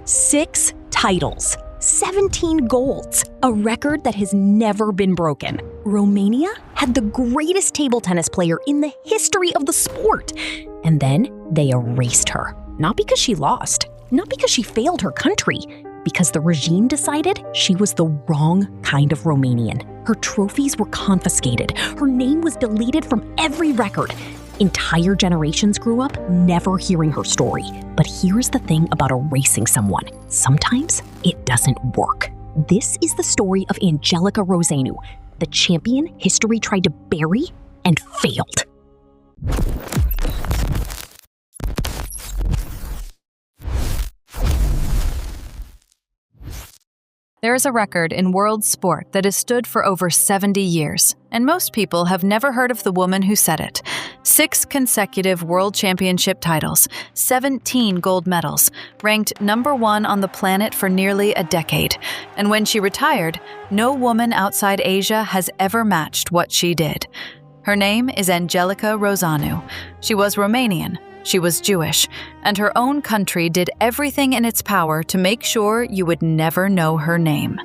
6 titles, 17 golds, a record that has never been broken. Romania had the greatest table tennis player in the history of the sport. And then they erased her. Not because she lost, not because she failed her country, because the regime decided she was the wrong kind of Romanian. Her trophies were confiscated. Her name was deleted from every record. Entire generations grew up never hearing her story. But here's the thing about erasing someone. Sometimes it doesn't work. This is the story of Angelica Rozeanu, the champion history tried to bury and failed. There is a record in world sport that has stood for over 70 years, and most people have never heard of the woman who set it. 6 consecutive world championship titles, 17 gold medals, ranked number 1 on the planet for nearly a decade. And when she retired, no woman outside Asia has ever matched what she did. Her name is Angelica Rozeanu. She was Romanian. She was Jewish, and her own country did everything in its power to make sure you would never know her name.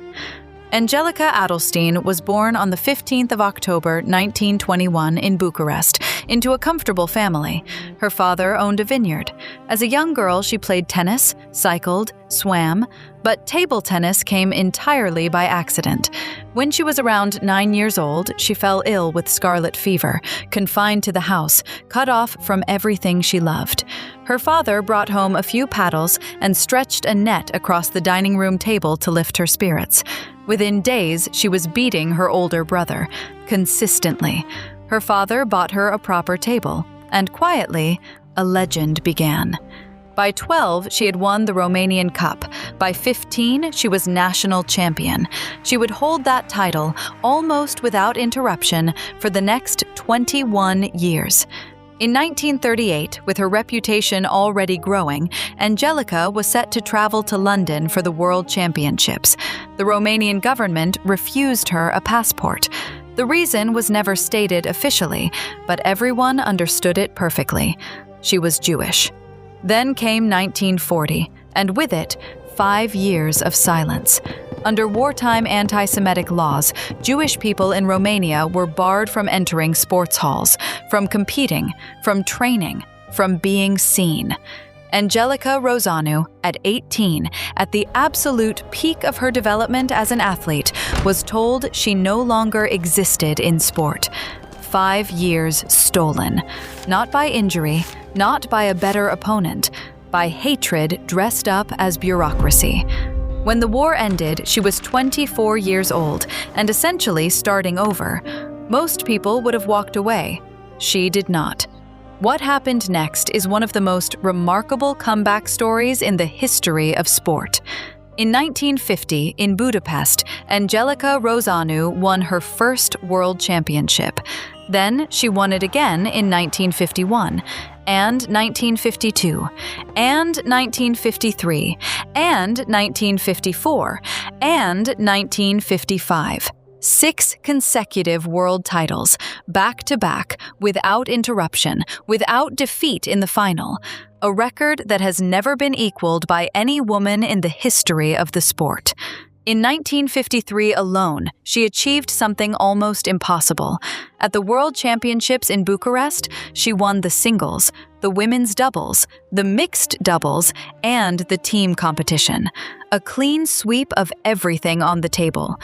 Angelica Adelstein was born on the 15th of October, 1921 in Bucharest, into a comfortable family. Her father owned a vineyard. As a young girl, she played tennis, cycled, swam, but table tennis came entirely by accident. When she was around 9 years old, she fell ill with scarlet fever, confined to the house, cut off from everything she loved. Her father brought home a few paddles and stretched a net across the dining room table to lift her spirits. Within days, she was beating her older brother, consistently. Her father bought her a proper table, and quietly, a legend began. By 12, she had won the Romanian Cup. By 15, she was national champion. She would hold that title almost without interruption for the next 21 years. In 1938, with her reputation already growing, Angelica was set to travel to London for the World Championships. The Romanian government refused her a passport. The reason was never stated officially, but everyone understood it perfectly. She was Jewish. Then came 1940, and with it, 5 years of silence. Under wartime anti-Semitic laws, Jewish people in Romania were barred from entering sports halls, from competing, from training, from being seen. Angelica Rozeanu, at 18, at the absolute peak of her development as an athlete, was told she no longer existed in sport. 5 years stolen. Not by injury, not by a better opponent, by hatred dressed up as bureaucracy. When the war ended, she was 24 years old and essentially starting over. Most people would have walked away. She did not. What happened next is one of the most remarkable comeback stories in the history of sport. In 1950, in Budapest, Angelica Rozeanu won her first world championship. Then she won it again in 1951, and 1952, and 1953, and 1954, and 1955. 6 consecutive world titles, back-to-back, without interruption, without defeat in the final. A record that has never been equaled by any woman in the history of the sport. In 1953 alone, she achieved something almost impossible. At the World Championships in Bucharest, she won the singles, the women's doubles, the mixed doubles, and the team competition. A clean sweep of everything on the table.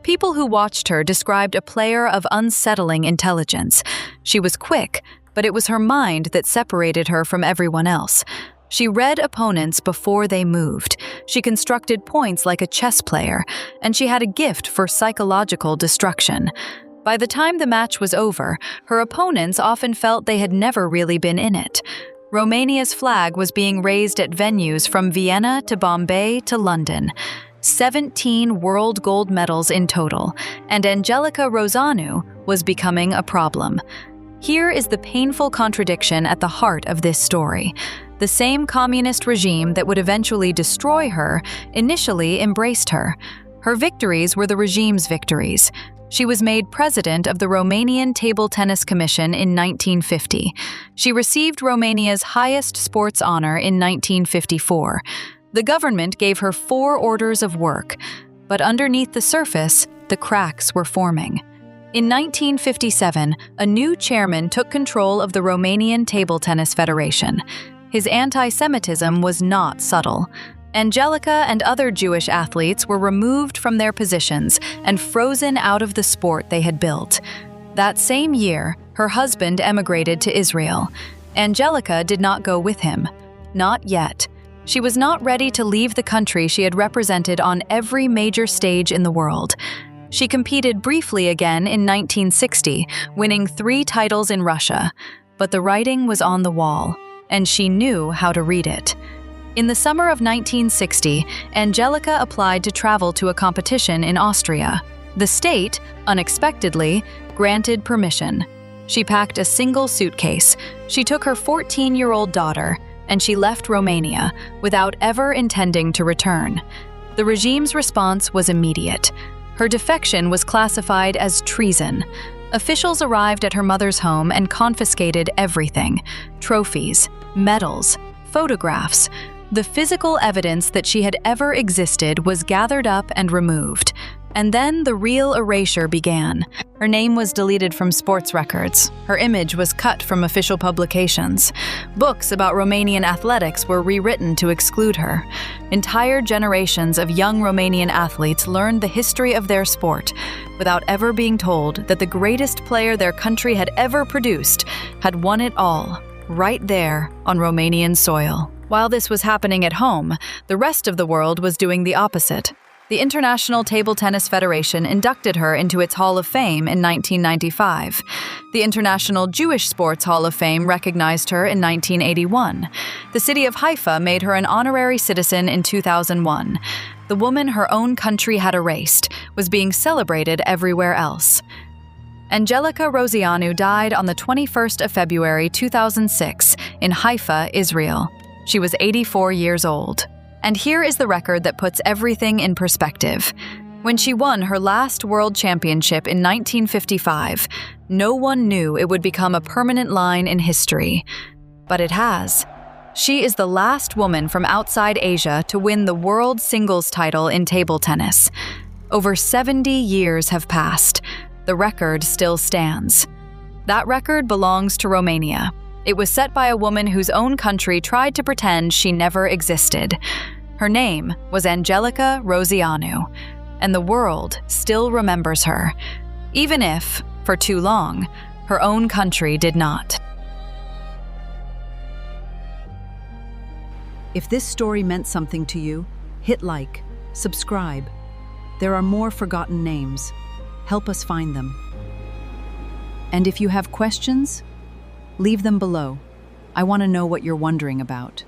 People who watched her described a player of unsettling intelligence. She was quick, but it was her mind that separated her from everyone else. She read opponents before they moved. She constructed points like a chess player, and she had a gift for psychological destruction. By the time the match was over, her opponents often felt they had never really been in it. Romania's flag was being raised at venues from Vienna to Bombay to London. 17 world gold medals in total, and Angelica Rozeanu was becoming a problem. Here is the painful contradiction at the heart of this story. The same communist regime that would eventually destroy her initially embraced her. Her victories were the regime's victories. She was made president of the Romanian Table Tennis Commission in 1950. She received Romania's highest sports honor in 1954. The government gave her 4 orders of work, but underneath the surface, the cracks were forming. In 1957, a new chairman took control of the Romanian Table Tennis Federation. His anti-Semitism was not subtle. Angelica and other Jewish athletes were removed from their positions and frozen out of the sport they had built. That same year, her husband emigrated to Israel. Angelica did not go with him. Not yet. She was not ready to leave the country she had represented on every major stage in the world. She competed briefly again in 1960, winning 3 titles in Russia. But the writing was on the wall, and she knew how to read it. In the summer of 1960, Angelica applied to travel to a competition in Austria. The state, unexpectedly, granted permission. She packed a single suitcase. She took her 14-year-old daughter, and she left Romania without ever intending to return. The regime's response was immediate. Her defection was classified as treason. Officials arrived at her mother's home and confiscated everything: trophies, medals, photographs. The physical evidence that she had ever existed was gathered up and removed. And then the real erasure began. Her name was deleted from sports records. Her image was cut from official publications. Books about Romanian athletics were rewritten to exclude her. Entire generations of young Romanian athletes learned the history of their sport without ever being told that the greatest player their country had ever produced had won it all, right there on Romanian soil. While this was happening at home, the rest of the world was doing the opposite. The International Table Tennis Federation inducted her into its Hall of Fame in 1995. The International Jewish Sports Hall of Fame recognized her in 1981. The city of Haifa made her an honorary citizen in 2001. The woman her own country had erased was being celebrated everywhere else. Angelica Rozeanu died on the 21st of February 2006 in Haifa, Israel. She was 84 years old. And here is the record that puts everything in perspective. When she won her last world championship in 1955, no one knew it would become a permanent line in history. But it has. She is the last woman from outside Asia to win the world singles title in table tennis. Over 70 years have passed. The record still stands. That record belongs to Romania. It was set by a woman whose own country tried to pretend she never existed. Her name was Angelica Rozeanu, and the world still remembers her, even if, for too long, her own country did not. If this story meant something to you, hit like, subscribe. There are more forgotten names. Help us find them. And if you have questions, leave them below. I want to know what you're wondering about.